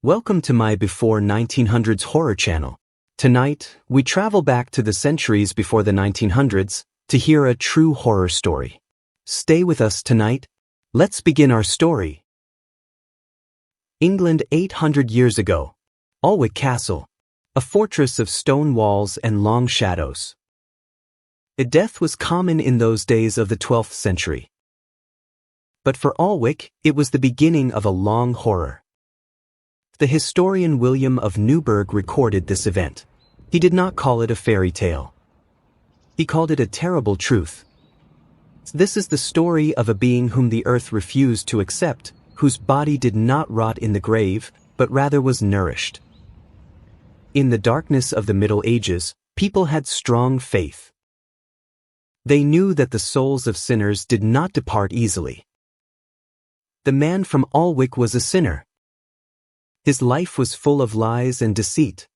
Welcome to my Before 1900s horror channel. Tonight, we travel back to the centuries before the 1900s to hear a true horror story. Stay with us tonight. Let's begin our story. England 800 years ago. Alnwick Castle, a fortress of stone walls and long shadows. Death was common in those days of the 12th century. But for Alnwick, it was the beginning of a long horror. The historian William of Newburgh recorded this event. He did not call it a fairy tale. He called it a terrible truth. This is the story of a being whom the earth refused to accept, whose body did not rot in the grave, but rather was nourished. In the darkness of the Middle Ages, people had strong faith. They knew that the souls of sinners did not depart easily. The man from Alnwick was a sinner. His life was full of lies and deceit.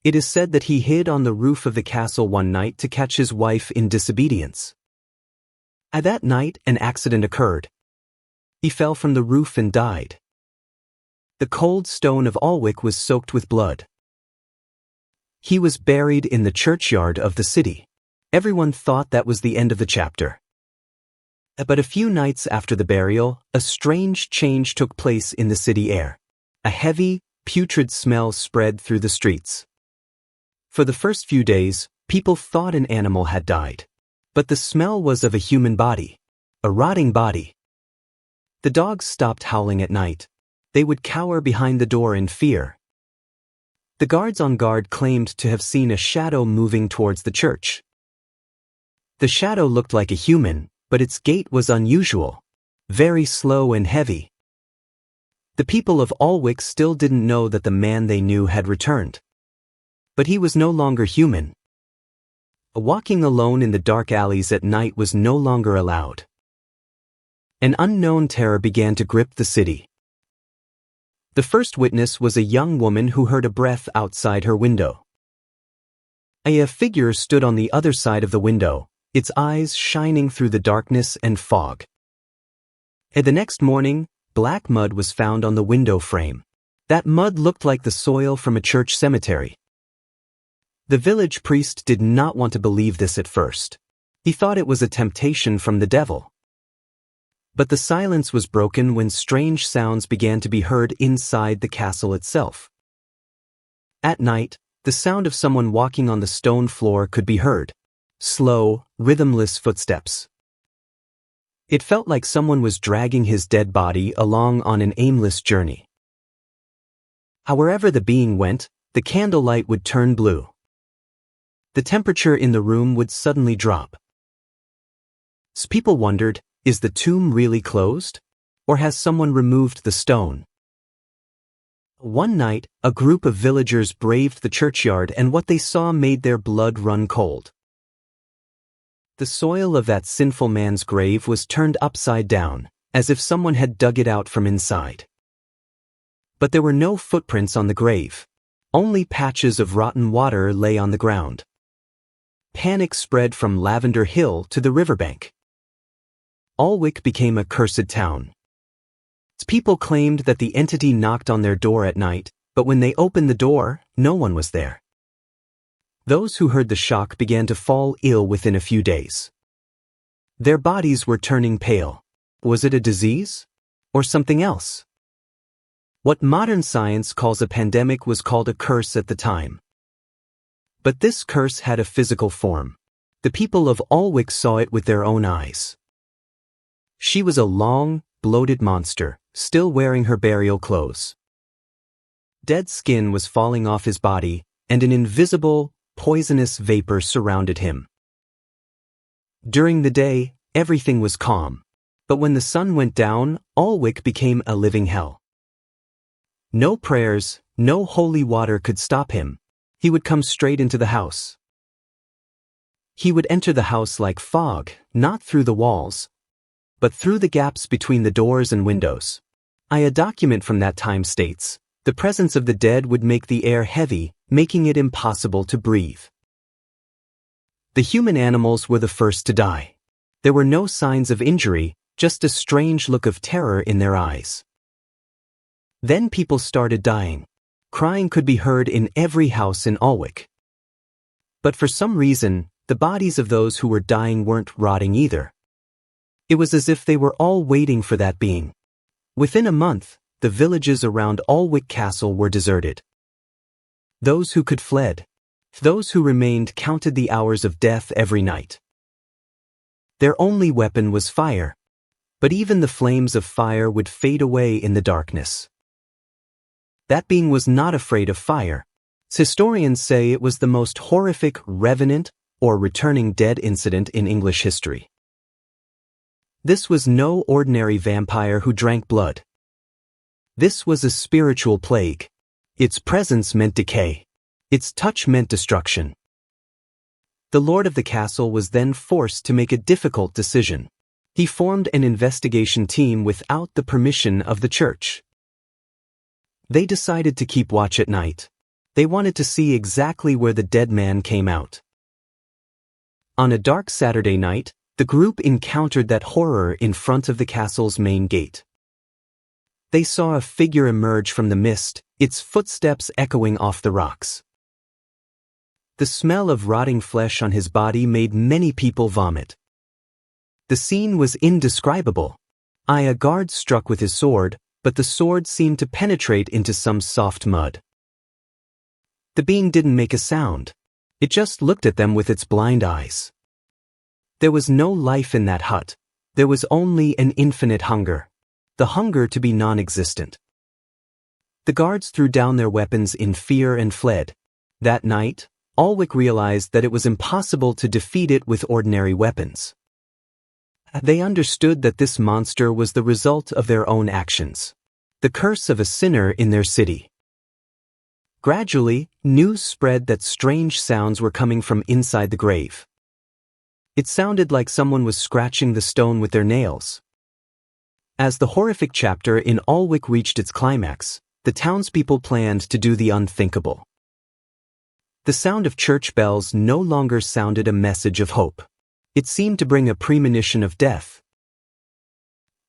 It is said that he hid on the roof of the castle one night to catch his wife in disobedience. At that night, an accident occurred. He fell from the roof and died. The cold stone of Alnwick was soaked with blood. He was buried in the churchyard of the city. Everyone thought that was the end of the chapter. But a few nights after the burial, a strange change took place in the city air. A heavy, putrid smell spread through the streets. For the first few days, people thought an animal had died. But the smell was of a human body. A rotting body. The dogs stopped howling at night. They would cower behind the door in fear. The guards on guard claimed to have seen a shadow moving towards the church. The shadow looked like a human, but its gait was unusual. Very slow and heavy. The people of Alnwick still didn't know that the man they knew had returned. But he was no longer human. Walking alone in the dark alleys at night was no longer allowed. An unknown terror began to grip the city. The first witness was a young woman who heard a breath outside her window. A figure stood on the other side of the window, its eyes shining through the darkness and fog. The next morning, black mud was found on the window frame. That mud looked like the soil from a church cemetery. The village priest did not want to believe this at first. He thought it was a temptation from the devil. But the silence was broken when strange sounds began to be heard inside the castle itself. At night, the sound of someone walking on the stone floor could be heard. Slow, rhythmless footsteps. It felt like someone was dragging his dead body along on an aimless journey. However the being went, the candlelight would turn blue. The temperature in the room would suddenly drop. So people wondered, is the tomb really closed? Or has someone removed the stone? One night, a group of villagers braved the churchyard and what they saw made their blood run cold. The soil of that sinful man's grave was turned upside down, as if someone had dug it out from inside. But there were no footprints on the grave. Only patches of rotten water lay on the ground. Panic spread from Lavender Hill to the riverbank. Alnwick became a cursed town. People claimed that the entity knocked on their door at night, but when they opened the door, no one was there. Those who heard the shock began to fall ill within a few days. Their bodies were turning pale. Was it a disease? Or something else? What modern science calls a pandemic was called a curse at the time. But this curse had a physical form. The people of Alnwick saw it with their own eyes. She was a long, bloated monster, still wearing her burial clothes. Dead skin was falling off his body, and an invisible, poisonous vapor surrounded him. During the day, everything was calm. But when the sun went down, Alnwick became a living hell. No prayers, no holy water could stop him. He would come straight into the house. He would enter the house like fog, not through the walls, but through the gaps between the doors and windows. A document from that time states, the presence of the dead would make the air heavy, making it impossible to breathe. The human animals were the first to die. There were no signs of injury, just a strange look of terror in their eyes. Then people started dying. Crying could be heard in every house in Alnwick. But for some reason, the bodies of those who were dying weren't rotting either. It was as if they were all waiting for that being. Within a month, the villages around Alnwick Castle were deserted. Those who could fled. Those who remained counted the hours of death every night. Their only weapon was fire, but even the flames of fire would fade away in the darkness. That being was not afraid of fire. Historians say it was the most horrific revenant or returning dead incident in English history. This was no ordinary vampire who drank blood. This was a spiritual plague. Its presence meant decay. Its touch meant destruction. The lord of the castle was then forced to make a difficult decision. He formed an investigation team without the permission of the church. They decided to keep watch at night. They wanted to see exactly where the dead man came out. On a dark Saturday night, the group encountered that horror in front of the castle's main gate. They saw a figure emerge from the mist, its footsteps echoing off the rocks. The smell of rotting flesh on his body made many people vomit. The scene was indescribable. A guard struck with his sword, but the sword seemed to penetrate into some soft mud. The being didn't make a sound. It just looked at them with its blind eyes. There was no life in that hut. There was only an infinite hunger. The hunger to be non-existent. The guards threw down their weapons in fear and fled. That night, Alnwick realized that it was impossible to defeat it with ordinary weapons. They understood that this monster was the result of their own actions, the curse of a sinner in their city. Gradually, news spread that strange sounds were coming from inside the grave. It sounded like someone was scratching the stone with their nails. As the horrific chapter in Alnwick reached its climax, the townspeople planned to do the unthinkable. The sound of church bells no longer sounded a message of hope. It seemed to bring a premonition of death.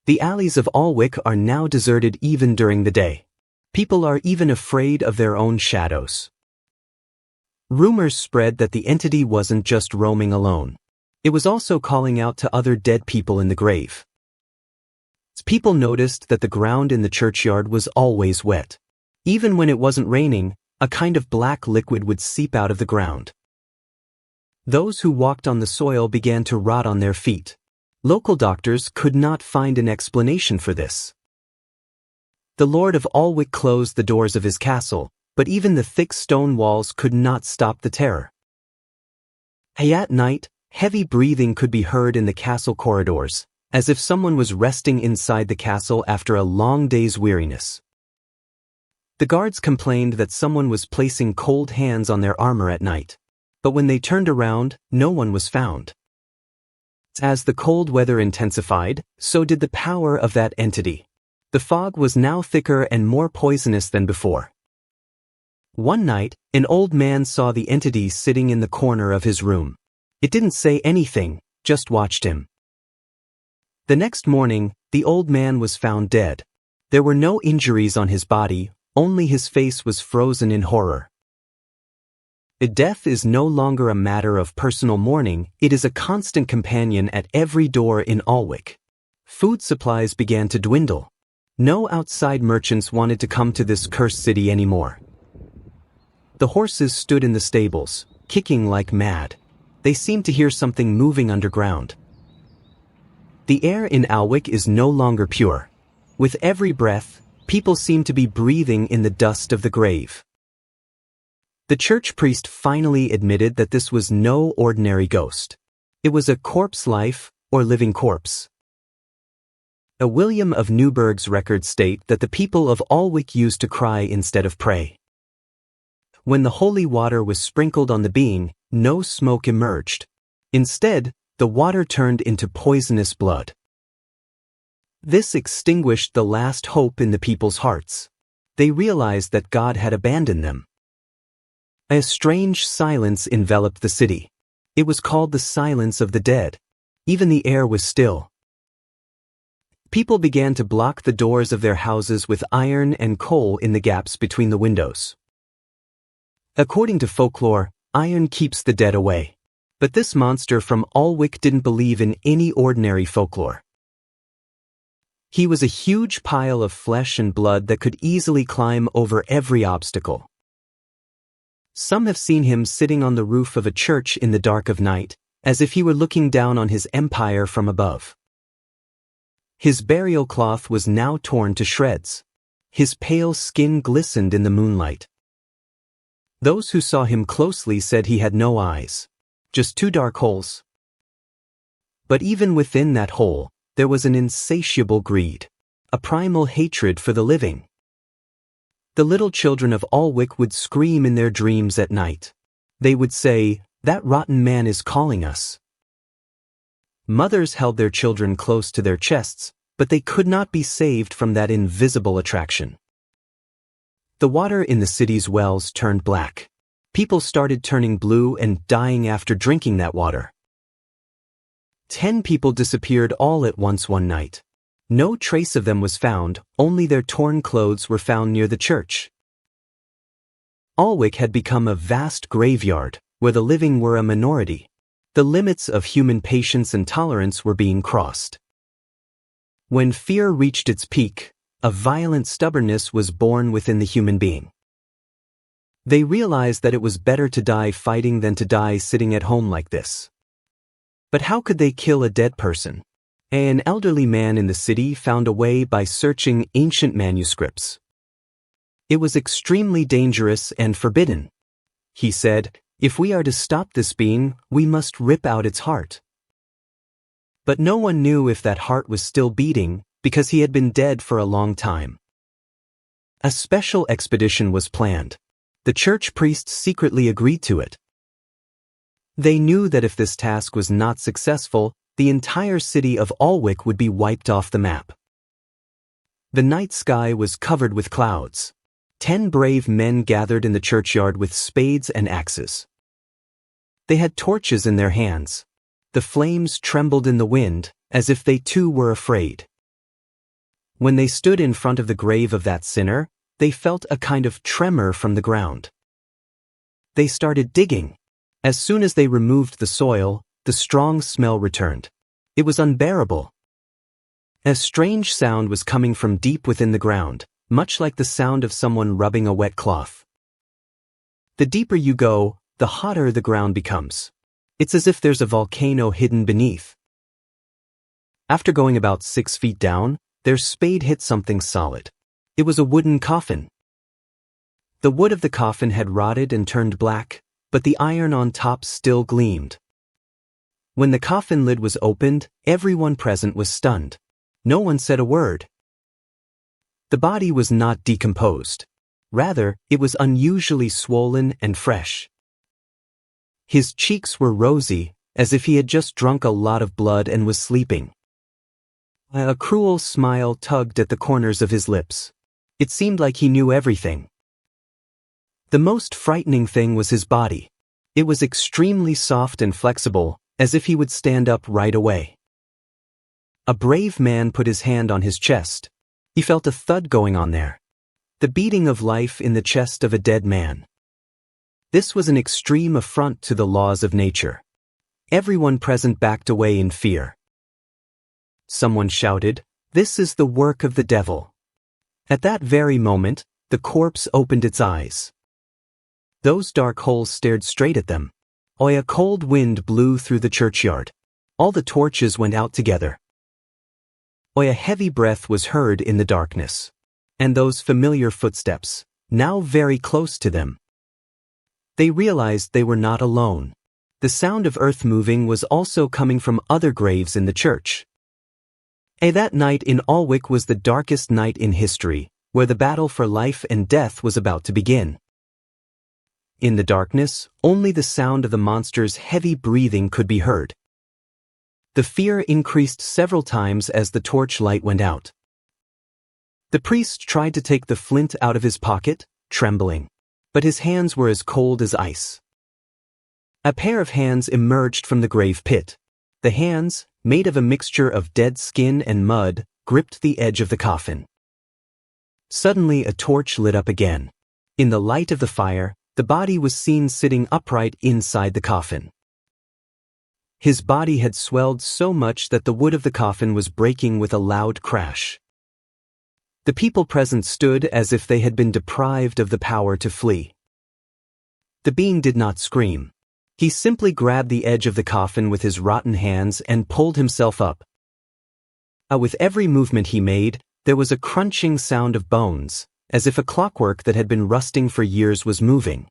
The alleys of Alnwick are now deserted even during the day. People are even afraid of their own shadows. Rumors spread that the entity wasn't just roaming alone. It was also calling out to other dead people in the grave. People noticed that the ground in the churchyard was always wet. Even when it wasn't raining, a kind of black liquid would seep out of the ground. Those who walked on the soil began to rot on their feet. Local doctors could not find an explanation for this. The Lord of Alnwick closed the doors of his castle, but even the thick stone walls could not stop the terror. At night, heavy breathing could be heard in the castle corridors, as if someone was resting inside the castle after a long day's weariness. The guards complained that someone was placing cold hands on their armor at night, but when they turned around, no one was found. As the cold weather intensified, so did the power of that entity. The fog was now thicker and more poisonous than before. One night, an old man saw the entity sitting in the corner of his room. It didn't say anything, just watched him. The next morning, the old man was found dead. There were no injuries on his body, only his face was frozen in horror. Death is no longer a matter of personal mourning, it is a constant companion at every door in Alnwick. Food supplies began to dwindle. No outside merchants wanted to come to this cursed city anymore. The horses stood in the stables, kicking like mad. They seemed to hear something moving underground. The air in Alnwick is no longer pure. With every breath, people seem to be breathing in the dust of the grave. The church priest finally admitted that this was no ordinary ghost. It was a corpse life, or living corpse. A William of Newburgh's records state that the people of Alnwick used to cry instead of pray. When the holy water was sprinkled on the being, no smoke emerged. Instead, the water turned into poisonous blood. This extinguished the last hope in the people's hearts. They realized that God had abandoned them. A strange silence enveloped the city. It was called the silence of the dead. Even the air was still. People began to block the doors of their houses with iron and coal in the gaps between the windows. According to folklore, iron keeps the dead away. But this monster from Alnwick didn't believe in any ordinary folklore. He was a huge pile of flesh and blood that could easily climb over every obstacle. Some have seen him sitting on the roof of a church in the dark of night, as if he were looking down on his empire from above. His burial cloth was now torn to shreds. His pale skin glistened in the moonlight. Those who saw him closely said he had no eyes, just two dark holes. But even within that hole, there was an insatiable greed, a primal hatred for the living. The little children of Alnwick would scream in their dreams at night. They would say, "That rotten man is calling us." Mothers held their children close to their chests, but they could not be saved from that invisible attraction. The water in the city's wells turned black. People started turning blue and dying after drinking that water. 10 people disappeared all at once one night. No trace of them was found, only their torn clothes were found near the church. Alnwick had become a vast graveyard, where the living were a minority. The limits of human patience and tolerance were being crossed. When fear reached its peak, a violent stubbornness was born within the human being. They realized that it was better to die fighting than to die sitting at home like this. But how could they kill a dead person? An elderly man in the city found a way by searching ancient manuscripts. It was extremely dangerous and forbidden. He said, "If we are to stop this being, we must rip out its heart." But no one knew if that heart was still beating, because he had been dead for a long time. A special expedition was planned. The church priests secretly agreed to it. They knew that if this task was not successful, the entire city of Alnwick would be wiped off the map. The night sky was covered with clouds. 10 brave men gathered in the churchyard with spades and axes. They had torches in their hands. The flames trembled in the wind, as if they too were afraid. When they stood in front of the grave of that sinner, they felt a kind of tremor from the ground. They started digging. As soon as they removed the soil, the strong smell returned. It was unbearable. A strange sound was coming from deep within the ground, much like the sound of someone rubbing a wet cloth. The deeper you go, the hotter the ground becomes. It's as if there's a volcano hidden beneath. After going about 6 feet down, their spade hit something solid. It was a wooden coffin. The wood of the coffin had rotted and turned black, but the iron on top still gleamed. When the coffin lid was opened, everyone present was stunned. No one said a word. The body was not decomposed. Rather, it was unusually swollen and fresh. His cheeks were rosy, as if he had just drunk a lot of blood and was sleeping. A cruel smile tugged at the corners of his lips. It seemed like he knew everything. The most frightening thing was his body. It was extremely soft and flexible, as if he would stand up right away. A brave man put his hand on his chest. He felt a thud going on there. The beating of life in the chest of a dead man. This was an extreme affront to the laws of nature. Everyone present backed away in fear. Someone shouted, "This is the work of the devil." At that very moment, the corpse opened its eyes. Those dark holes stared straight at them. A cold wind blew through the churchyard. All the torches went out together. A heavy breath was heard in the darkness. And those familiar footsteps, now very close to them. They realized they were not alone. The sound of earth moving was also coming from other graves in the church. That night in Alnwick was the darkest night in history, where the battle for life and death was about to begin. In the darkness, only the sound of the monster's heavy breathing could be heard. The fear increased several times as the torch light went out. The priest tried to take the flint out of his pocket, trembling. But his hands were as cold as ice. A pair of hands emerged from the grave pit. The hands, made of a mixture of dead skin and mud, gripped the edge of the coffin. Suddenly a torch lit up again. In the light of the fire, the body was seen sitting upright inside the coffin. His body had swelled so much that the wood of the coffin was breaking with a loud crash. The people present stood as if they had been deprived of the power to flee. The being did not scream. He simply grabbed the edge of the coffin with his rotten hands and pulled himself up. With every movement he made, there was a crunching sound of bones, as if a clockwork that had been rusting for years was moving.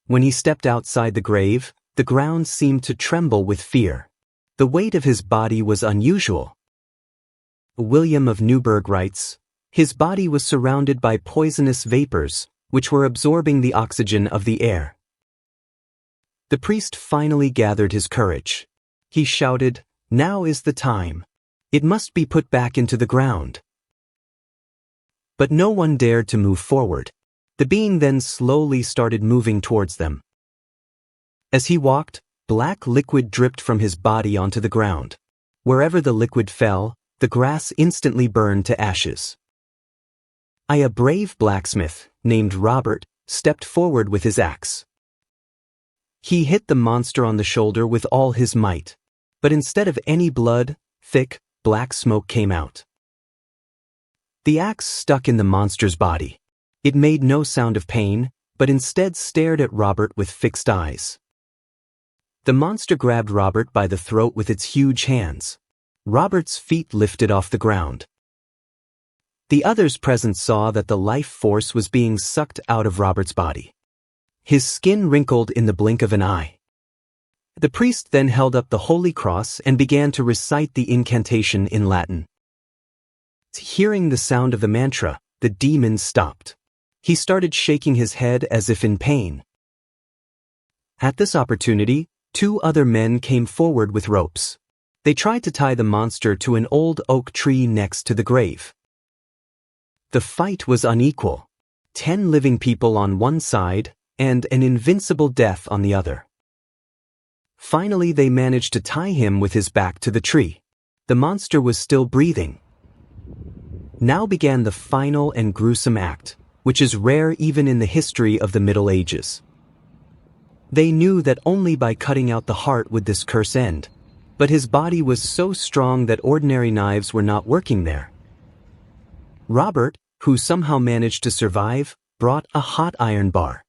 When he stepped outside the grave, the ground seemed to tremble with fear. The weight of his body was unusual. William of Newburgh writes, "His body was surrounded by poisonous vapors, which were absorbing the oxygen of the air." The priest finally gathered his courage. He shouted, "Now is the time. It must be put back into the ground." But no one dared to move forward. The being then slowly started moving towards them. As he walked, black liquid dripped from his body onto the ground. Wherever the liquid fell, the grass instantly burned to ashes. A brave blacksmith, named Robert, stepped forward with his axe. He hit the monster on the shoulder with all his might, but instead of any blood, thick, black smoke came out. The axe stuck in the monster's body. It made no sound of pain, but instead stared at Robert with fixed eyes. The monster grabbed Robert by the throat with its huge hands. Robert's feet lifted off the ground. The others present saw that the life force was being sucked out of Robert's body. His skin wrinkled in the blink of an eye. The priest then held up the Holy Cross and began to recite the incantation in Latin. Hearing the sound of the mantra, the demon stopped. He started shaking his head as if in pain. At this opportunity, 2 other men came forward with ropes. They tried to tie the monster to an old oak tree next to the grave. The fight was unequal. 10 living people on one side, and an invincible death on the other. Finally, they managed to tie him with his back to the tree. The monster was still breathing. Now began the final and gruesome act, which is rare even in the history of the Middle Ages. They knew that only by cutting out the heart would this curse end, but his body was so strong that ordinary knives were not working there. Robert, who somehow managed to survive, brought a hot iron bar.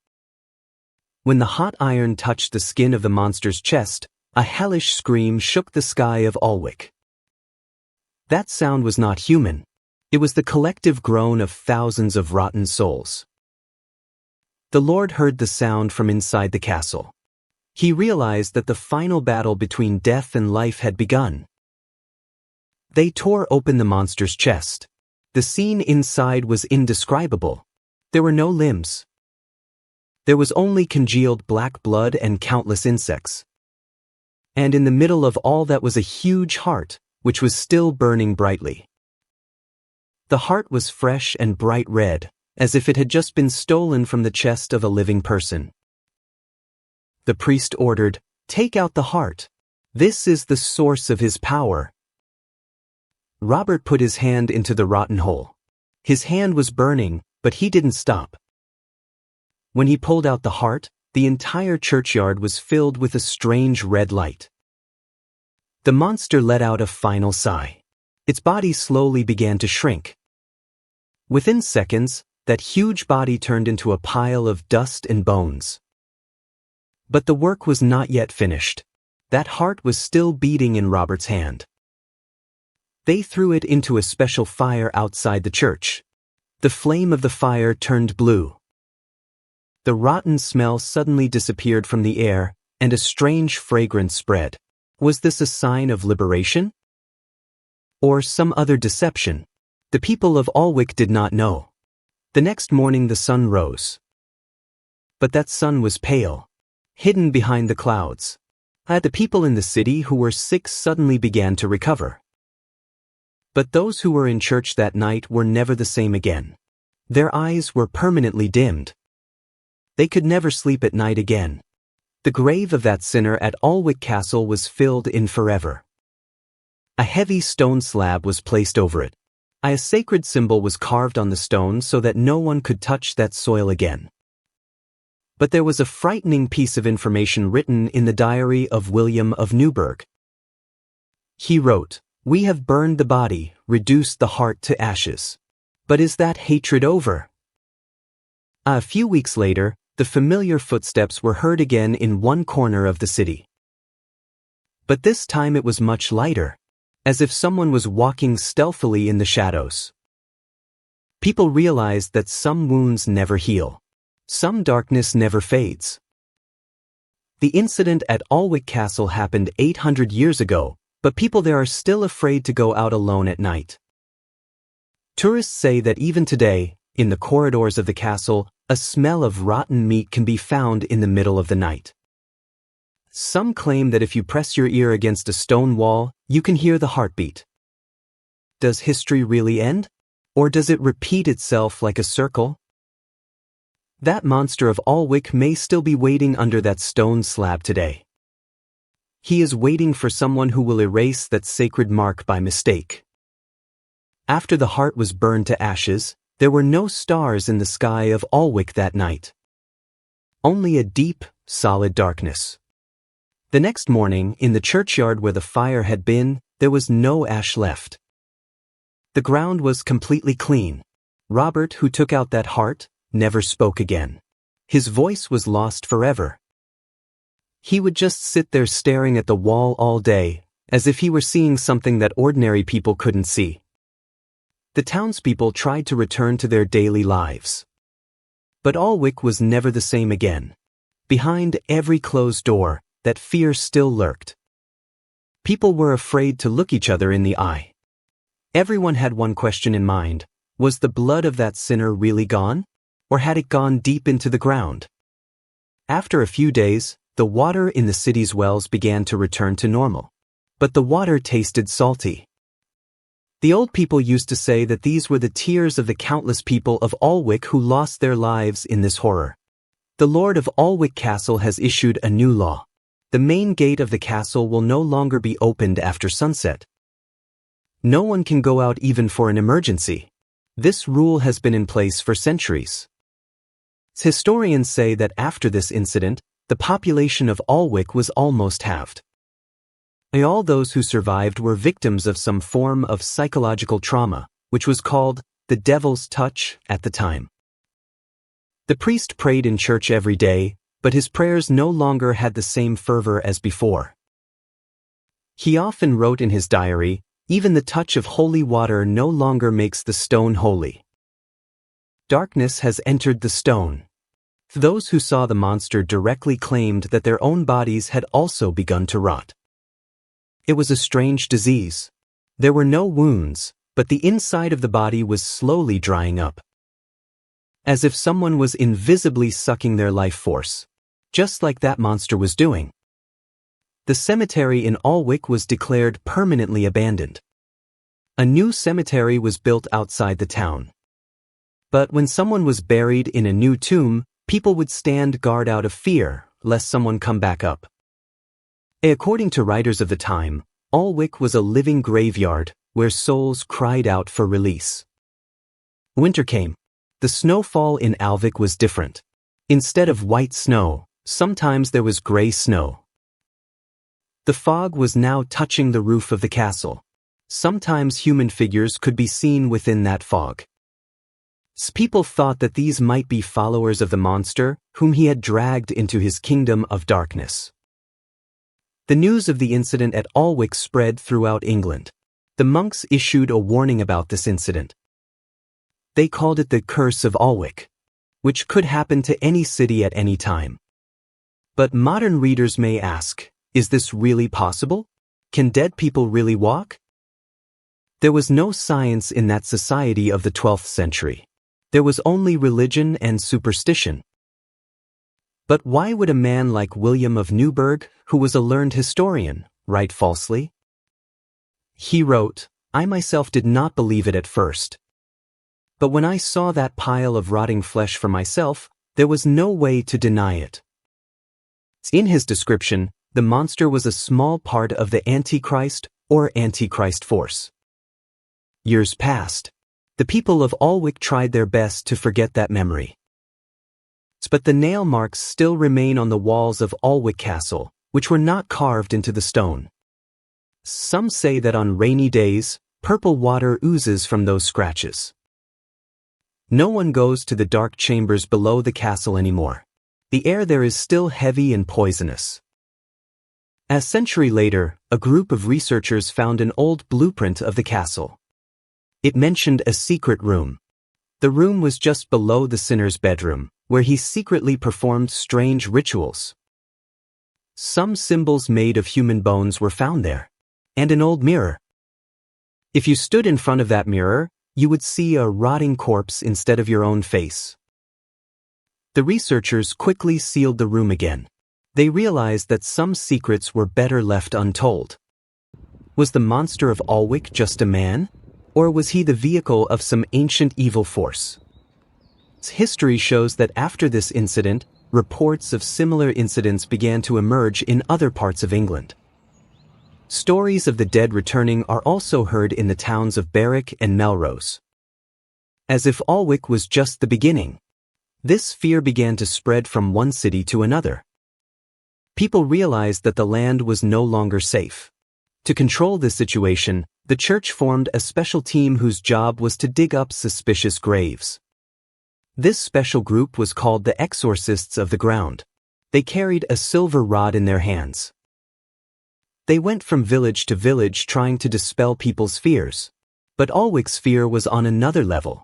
When the hot iron touched the skin of the monster's chest, a hellish scream shook the sky of Alnwick. That sound was not human. It was the collective groan of thousands of rotten souls. The Lord heard the sound from inside the castle. He realized that the final battle between death and life had begun. They tore open the monster's chest. The scene inside was indescribable. There were no limbs. There was only congealed black blood and countless insects. And in the middle of all that was a huge heart, which was still burning brightly. The heart was fresh and bright red, as if it had just been stolen from the chest of a living person. The priest ordered, "Take out the heart. This is the source of his power." Robert put his hand into the rotten hole. His hand was burning, but he didn't stop. When he pulled out the heart, the entire churchyard was filled with a strange red light. The monster let out a final sigh. Its body slowly began to shrink. Within seconds, that huge body turned into a pile of dust and bones. But the work was not yet finished. That heart was still beating in Robert's hand. They threw it into a special fire outside the church. The flame of the fire turned blue. The rotten smell suddenly disappeared from the air, and a strange fragrance spread. Was this a sign of liberation? Or some other deception? The people of Alnwick did not know. The next morning the sun rose. But that sun was pale, hidden behind the clouds. The people in the city who were sick suddenly began to recover. But those who were in church that night were never the same again. Their eyes were permanently dimmed. They could never sleep at night again. The grave of that sinner at Alnwick Castle was filled in forever. A heavy stone slab was placed over it. A sacred symbol was carved on the stone so that no one could touch that soil again. But there was a frightening piece of information written in the diary of William of Newburgh. He wrote, "We have burned the body, reduced the heart to ashes. But is that hatred over?" A few weeks later, the familiar footsteps were heard again in one corner of the city. But this time it was much lighter, as if someone was walking stealthily in the shadows. People realized that some wounds never heal. Some darkness never fades. The incident at Alnwick Castle happened 800 years ago, but people there are still afraid to go out alone at night. Tourists say that even today, in the corridors of the castle, a smell of rotten meat can be found in the middle of the night. Some claim that if you press your ear against a stone wall, you can hear the heartbeat. Does history really end? Or does it repeat itself like a circle? That monster of Alnwick may still be waiting under that stone slab today. He is waiting for someone who will erase that sacred mark by mistake. After the heart was burned to ashes, there were no stars in the sky of Alnwick that night. Only a deep, solid darkness. The next morning, in the churchyard where the fire had been, there was no ash left. The ground was completely clean. Robert, who took out that heart, never spoke again. His voice was lost forever. He would just sit there staring at the wall all day, as if he were seeing something that ordinary people couldn't see. The townspeople tried to return to their daily lives. But Alnwick was never the same again. Behind every closed door, that fear still lurked. People were afraid to look each other in the eye. Everyone had one question in mind: was the blood of that sinner really gone? Or had it gone deep into the ground? After a few days, the water in the city's wells began to return to normal. But the water tasted salty. The old people used to say that these were the tears of the countless people of Alnwick who lost their lives in this horror. The Lord of Alnwick Castle has issued a new law. The main gate of the castle will no longer be opened after sunset. No one can go out even for an emergency. This rule has been in place for centuries. Historians say that after this incident, the population of Alnwick was almost halved. All those who survived were victims of some form of psychological trauma, which was called the devil's touch at the time. The priest prayed in church every day, but his prayers no longer had the same fervor as before. He often wrote in his diary, "Even the touch of holy water no longer makes the stone holy. Darkness has entered the stone." Those who saw the monster directly claimed that their own bodies had also begun to rot. It was a strange disease. There were no wounds, but the inside of the body was slowly drying up. As if someone was invisibly sucking their life force, just like that monster was doing. The cemetery in Alnwick was declared permanently abandoned. A new cemetery was built outside the town. But when someone was buried in a new tomb, people would stand guard out of fear, lest someone come back up. According to writers of the time, Alnwick was a living graveyard where souls cried out for release. Winter came. The snowfall in Alnwick was different. Instead of white snow, sometimes there was gray snow. The fog was now touching the roof of the castle. Sometimes human figures could be seen within that fog. People thought that these might be followers of the monster whom he had dragged into his kingdom of darkness. The news of the incident at Alnwick spread throughout England. The monks issued a warning about this incident. They called it the Curse of Alnwick, which could happen to any city at any time. But modern readers may ask, is this really possible? Can dead people really walk? There was no science in that society of the 12th century. There was only religion and superstition. But why would a man like William of Newburgh, who was a learned historian, write falsely? He wrote, "I myself did not believe it at first. But when I saw that pile of rotting flesh for myself, there was no way to deny it." In his description, the monster was a small part of the Antichrist or Antichrist force. Years passed. The people of Alnwick tried their best to forget that memory. But the nail marks still remain on the walls of Alnwick Castle, which were not carved into the stone. Some say that on rainy days, purple water oozes from those scratches. No one goes to the dark chambers below the castle anymore. The air there is still heavy and poisonous. A century later, a group of researchers found an old blueprint of the castle. It mentioned a secret room. The room was just below the sinner's bedroom, where he secretly performed strange rituals. Some symbols made of human bones were found there, and an old mirror. If you stood in front of that mirror, you would see a rotting corpse instead of your own face. The researchers quickly sealed the room again. They realized that some secrets were better left untold. Was the monster of Alnwick just a man? Or was he the vehicle of some ancient evil force? History shows that after this incident, reports of similar incidents began to emerge in other parts of England. Stories of the dead returning are also heard in the towns of Berwick and Melrose. As if Alnwick was just the beginning, this fear began to spread from one city to another. People realized that the land was no longer safe. To control this situation, the church formed a special team whose job was to dig up suspicious graves. This special group was called the Exorcists of the Ground. They carried a silver rod in their hands. They went from village to village trying to dispel people's fears. But Alnwick's fear was on another level.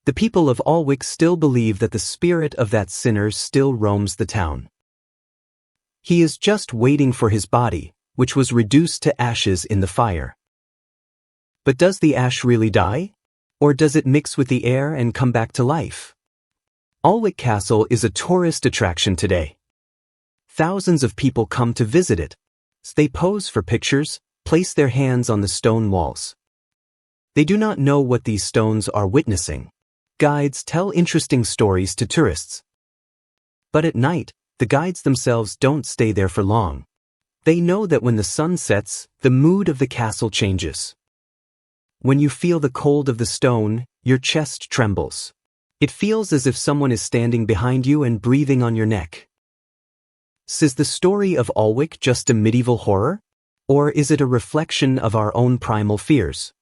The people of Alnwick still believe that the spirit of that sinner still roams the town. He is just waiting for his body, which was reduced to ashes in the fire. But does the ash really die? Or does it mix with the air and come back to life? Alnwick Castle is a tourist attraction today. Thousands of people come to visit it. They pose for pictures, place their hands on the stone walls. They do not know what these stones are witnessing. Guides tell interesting stories to tourists. But at night, the guides themselves don't stay there for long. They know that when the sun sets, the mood of the castle changes. When you feel the cold of the stone, your chest trembles. It feels as if someone is standing behind you and breathing on your neck. Is the story of Alnwick just a medieval horror? Or is it a reflection of our own primal fears?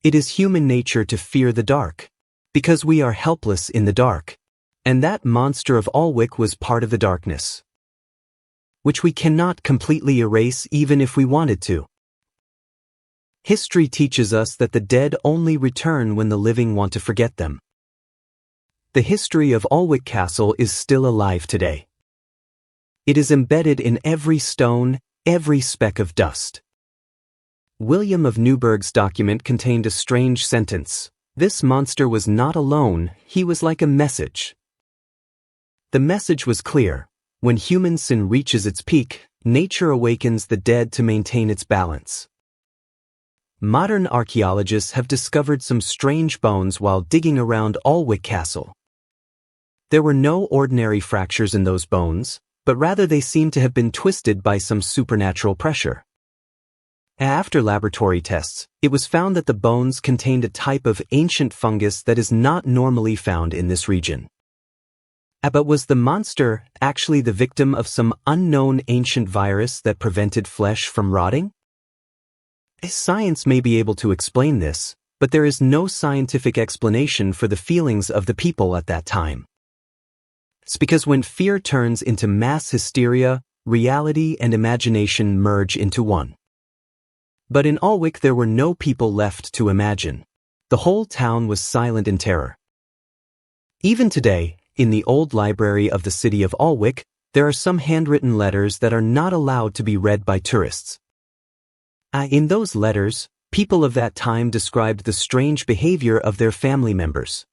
It is human nature to fear the dark, because we are helpless in the dark. And that monster of Alnwick was part of the darkness, which we cannot completely erase even if we wanted to. History teaches us that the dead only return when the living want to forget them. The history of Alnwick Castle is still alive today. It is embedded in every stone, every speck of dust. William of Newburgh's document contained a strange sentence. This monster was not alone, he was like a message. The message was clear. When human sin reaches its peak, nature awakens the dead to maintain its balance. Modern archaeologists have discovered some strange bones while digging around Alnwick Castle. There were no ordinary fractures in those bones, but rather they seemed to have been twisted by some supernatural pressure. After laboratory tests, it was found that the bones contained a type of ancient fungus that is not normally found in this region. But was the monster actually the victim of some unknown ancient virus that prevented flesh from rotting? Science may be able to explain this, but there is no scientific explanation for the feelings of the people at that time. It's because when fear turns into mass hysteria, reality and imagination merge into one. But in Alnwick there were no people left to imagine. The whole town was silent in terror. Even today, in the old library of the city of Alnwick, there are some handwritten letters that are not allowed to be read by tourists. In those letters, people of that time described the strange behavior of their family members.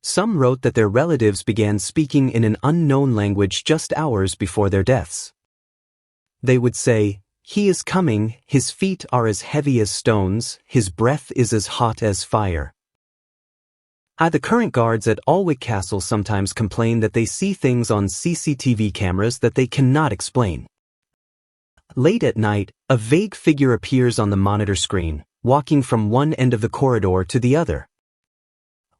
Some wrote that their relatives began speaking in an unknown language just hours before their deaths. They would say, "He is coming, his feet are as heavy as stones, his breath is as hot as fire." The current guards at Alnwick Castle sometimes complain that they see things on CCTV cameras that they cannot explain. Late at night, a vague figure appears on the monitor screen, walking from one end of the corridor to the other.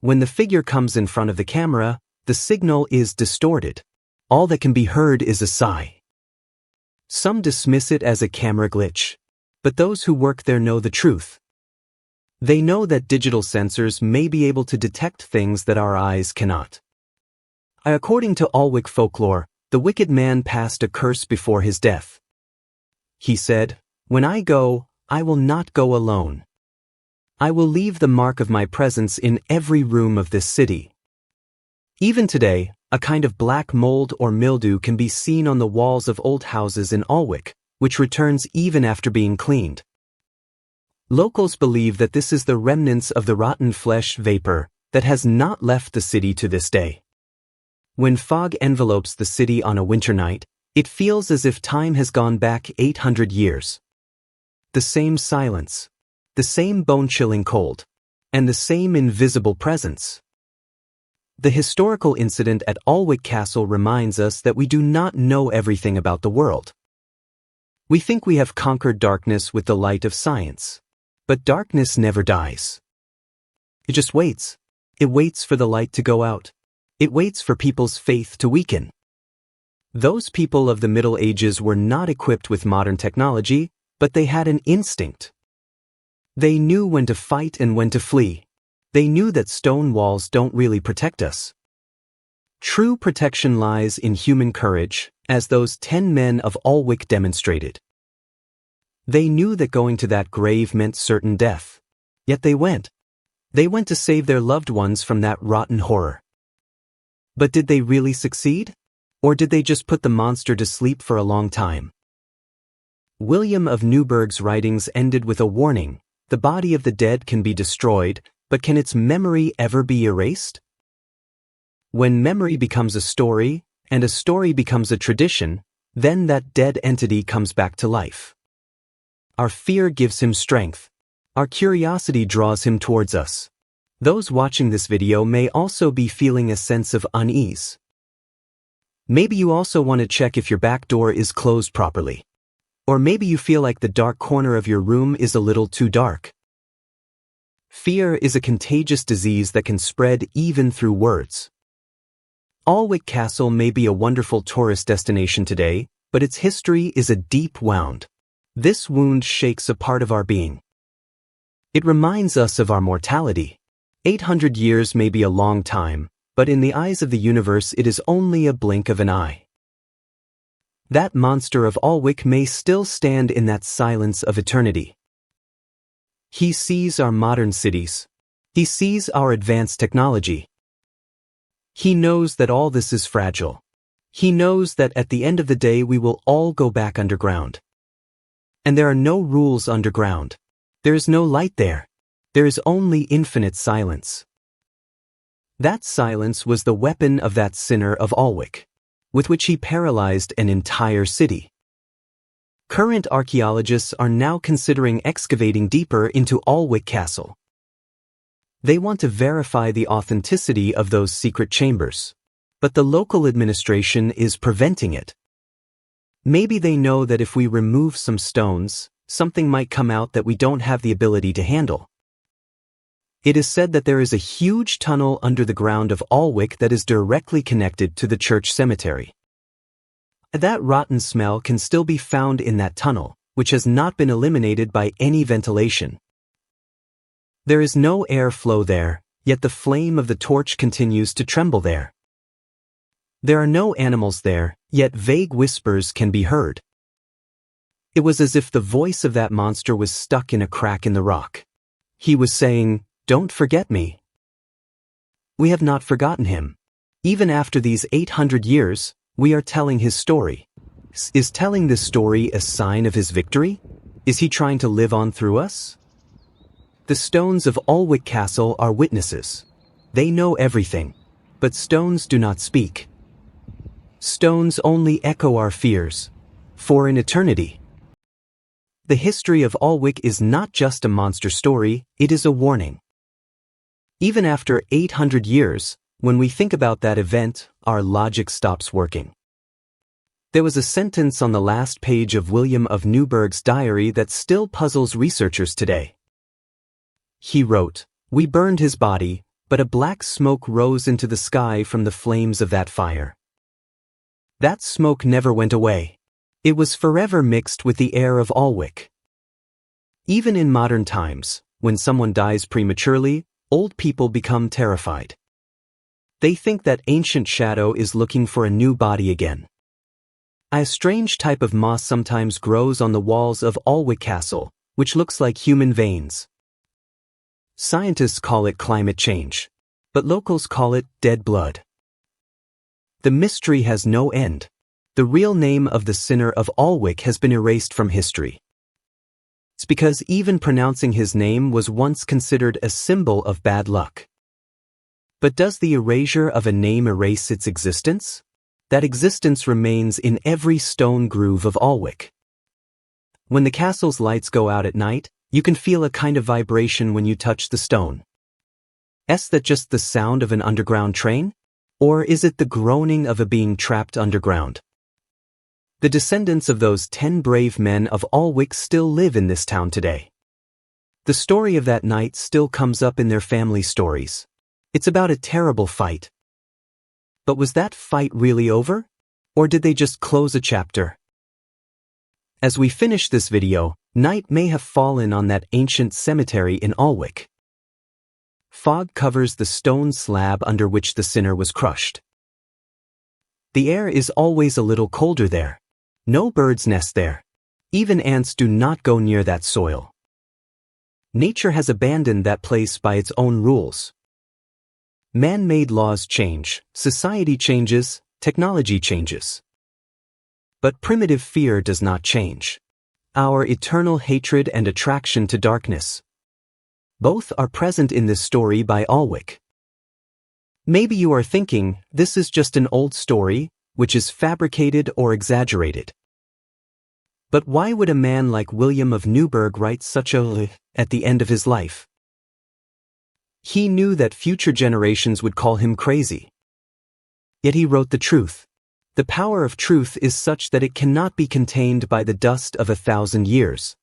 When the figure comes in front of the camera, the signal is distorted. All that can be heard is a sigh. Some dismiss it as a camera glitch, but those who work there know the truth. They know that digital sensors may be able to detect things that our eyes cannot. According to Alnwick folklore, the wicked man passed a curse before his death. He said, "When I go, I will not go alone. I will leave the mark of my presence in every room of this city." Even today, a kind of black mold or mildew can be seen on the walls of old houses in Alnwick, which returns even after being cleaned. Locals believe that this is the remnants of the rotten flesh vapor that has not left the city to this day. When fog envelopes the city on a winter night, it feels as if time has gone back 800 years. The same silence, the same bone-chilling cold, and the same invisible presence. The historical incident at Alnwick Castle reminds us that we do not know everything about the world. We think we have conquered darkness with the light of science. But darkness never dies. It just waits. It waits for the light to go out. It waits for people's faith to weaken. Those people of the Middle Ages were not equipped with modern technology, but they had an instinct. They knew when to fight and when to flee. They knew that stone walls don't really protect us. True protection lies in human courage, as those 10 men of Alnwick demonstrated. They knew that going to that grave meant certain death. Yet they went. They went to save their loved ones from that rotten horror. But did they really succeed? Or did they just put the monster to sleep for a long time? William of Newburgh's writings ended with a warning: the body of the dead can be destroyed, but can its memory ever be erased? When memory becomes a story, and a story becomes a tradition, then that dead entity comes back to life. Our fear gives him strength. Our curiosity draws him towards us. Those watching this video may also be feeling a sense of unease. Maybe you also want to check if your back door is closed properly. Or maybe you feel like the dark corner of your room is a little too dark. Fear is a contagious disease that can spread even through words. Alnwick Castle may be a wonderful tourist destination today, but its history is a deep wound. This wound shakes a part of our being. It reminds us of our mortality. 800 years may be a long time, but in the eyes of the universe it is only a blink of an eye. That monster of Alnwick may still stand in that silence of eternity. He sees our modern cities. He sees our advanced technology. He knows that all this is fragile. He knows that at the end of the day we will all go back underground. And there are no rules underground. There is no light there. There is only infinite silence. That silence was the weapon of that sinner of Alnwick, with which he paralyzed an entire city. Current archaeologists are now considering excavating deeper into Alnwick Castle. They want to verify the authenticity of those secret chambers, but the local administration is preventing it. Maybe they know that if we remove some stones, something might come out that we don't have the ability to handle. It is said that there is a huge tunnel under the ground of Alnwick that is directly connected to the church cemetery. That rotten smell can still be found in that tunnel, which has not been eliminated by any ventilation. There is no airflow there, yet the flame of the torch continues to tremble there. There are no animals there, yet vague whispers can be heard. It was as if the voice of that monster was stuck in a crack in the rock. He was saying, "Don't forget me." We have not forgotten him. Even after these 800 years, we are telling his story. Is telling this story a sign of his victory? Is he trying to live on through us? The stones of Alnwick Castle are witnesses. They know everything, but stones do not speak. Stones only echo our fears, for an eternity. The history of Alnwick is not just a monster story, it is a warning. Even after 800 years, when we think about that event, our logic stops working. There was a sentence on the last page of William of Newburgh's diary that still puzzles researchers today. He wrote, "We burned his body, but a black smoke rose into the sky from the flames of that fire. That smoke never went away. It was forever mixed with the air of Alnwick." Even in modern times, when someone dies prematurely, old people become terrified. They think that ancient shadow is looking for a new body again. A strange type of moss sometimes grows on the walls of Alnwick Castle, which looks like human veins. Scientists call it climate change, but locals call it dead blood. The mystery has no end. The real name of the sinner of Alnwick has been erased from history. It's because even pronouncing his name was once considered a symbol of bad luck. But does the erasure of a name erase its existence? That existence remains in every stone groove of Alnwick. When the castle's lights go out at night, you can feel a kind of vibration when you touch the stone. Is that just the sound of an underground train? Or is it the groaning of a being trapped underground? The descendants of those 10 brave men of Alnwick still live in this town today. The story of that night still comes up in their family stories. It's about a terrible fight. But was that fight really over? Or did they just close a chapter? As we finish this video, night may have fallen on that ancient cemetery in Alnwick. Fog covers the stone slab under which the sinner was crushed. The air is always a little colder there. No birds nest there. Even ants do not go near that soil. Nature has abandoned that place by its own rules. Man-made laws change, society changes, technology changes. But primitive fear does not change. Our eternal hatred and attraction to darkness. Both are present in this story by Alnwick. Maybe you are thinking, this is just an old story, which is fabricated or exaggerated. But why would a man like William of Newburgh write such a at the end of his life? He knew that future generations would call him crazy. Yet he wrote the truth. The power of truth is such that it cannot be contained by the dust of 1,000 years.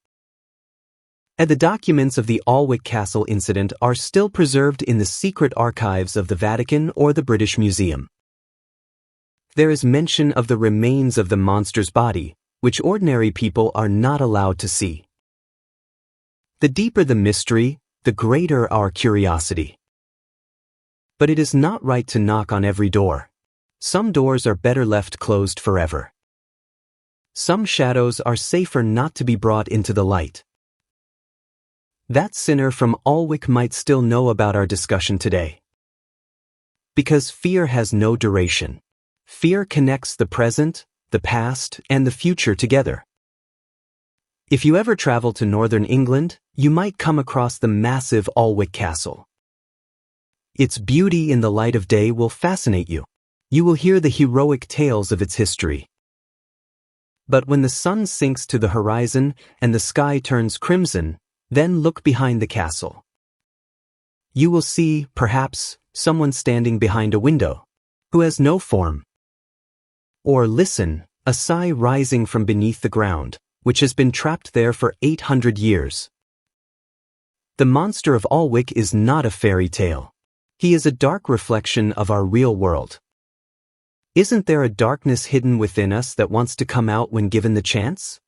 And the documents of the Alnwick Castle incident are still preserved in the secret archives of the Vatican or the British Museum. There is mention of the remains of the monster's body, which ordinary people are not allowed to see. The deeper the mystery, the greater our curiosity. But it is not right to knock on every door. Some doors are better left closed forever. Some shadows are safer not to be brought into the light. That sinner from Alnwick might still know about our discussion today. Because fear has no duration. Fear connects the present, the past, and the future together. If you ever travel to northern England, you might come across the massive Alnwick Castle. Its beauty in the light of day will fascinate you. You will hear the heroic tales of its history. But when the sun sinks to the horizon and the sky turns crimson, then look behind the castle. You will see, perhaps, someone standing behind a window, who has no form. Or listen, a sigh rising from beneath the ground, which has been trapped there for 800 years. The monster of Alnwick is not a fairy tale. He is a dark reflection of our real world. Isn't there a darkness hidden within us that wants to come out when given the chance?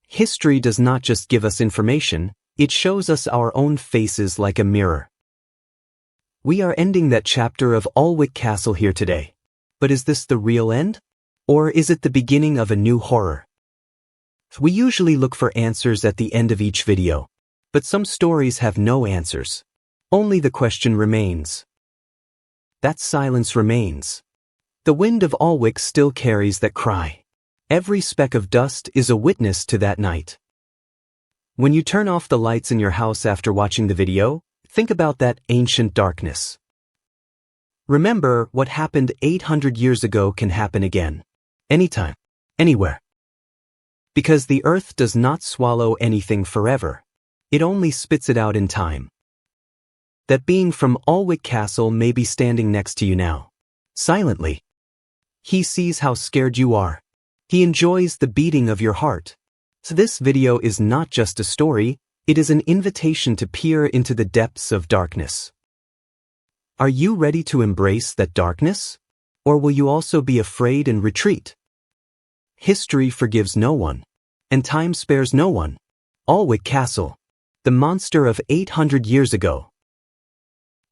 History does not just give us information, it shows us our own faces like a mirror. We are ending that chapter of Alnwick Castle here today. But is this the real end? Or is it the beginning of a new horror? We usually look for answers at the end of each video, but some stories have no answers. Only the question remains. That silence remains. The wind of Alnwick still carries that cry. Every speck of dust is a witness to that night. When you turn off the lights in your house after watching the video, think about that ancient darkness. Remember, what happened 800 years ago can happen again. Anytime. Anywhere. Because the earth does not swallow anything forever. It only spits it out in time. That being from Alnwick Castle may be standing next to you now. Silently. He sees how scared you are. He enjoys the beating of your heart. So this video is not just a story, it is an invitation to peer into the depths of darkness. Are you ready to embrace that darkness? Or will you also be afraid and retreat? History forgives no one, and time spares no one. Alnwick Castle, the monster of 800 years ago.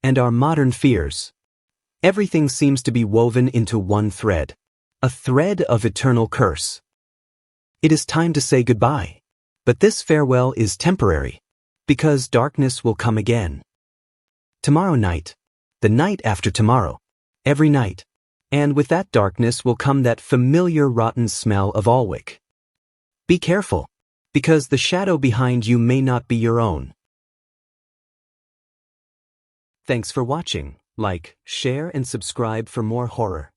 And our modern fears. Everything seems to be woven into one thread, a thread of eternal curse. It is time to say goodbye, but this farewell is temporary, because darkness will come again. Tomorrow night, the night after tomorrow, every night, and with that darkness will come that familiar rotten smell of Alnwick. Be careful, because the shadow behind you may not be your own. Thanks for watching. Like, share, and subscribe for more horror.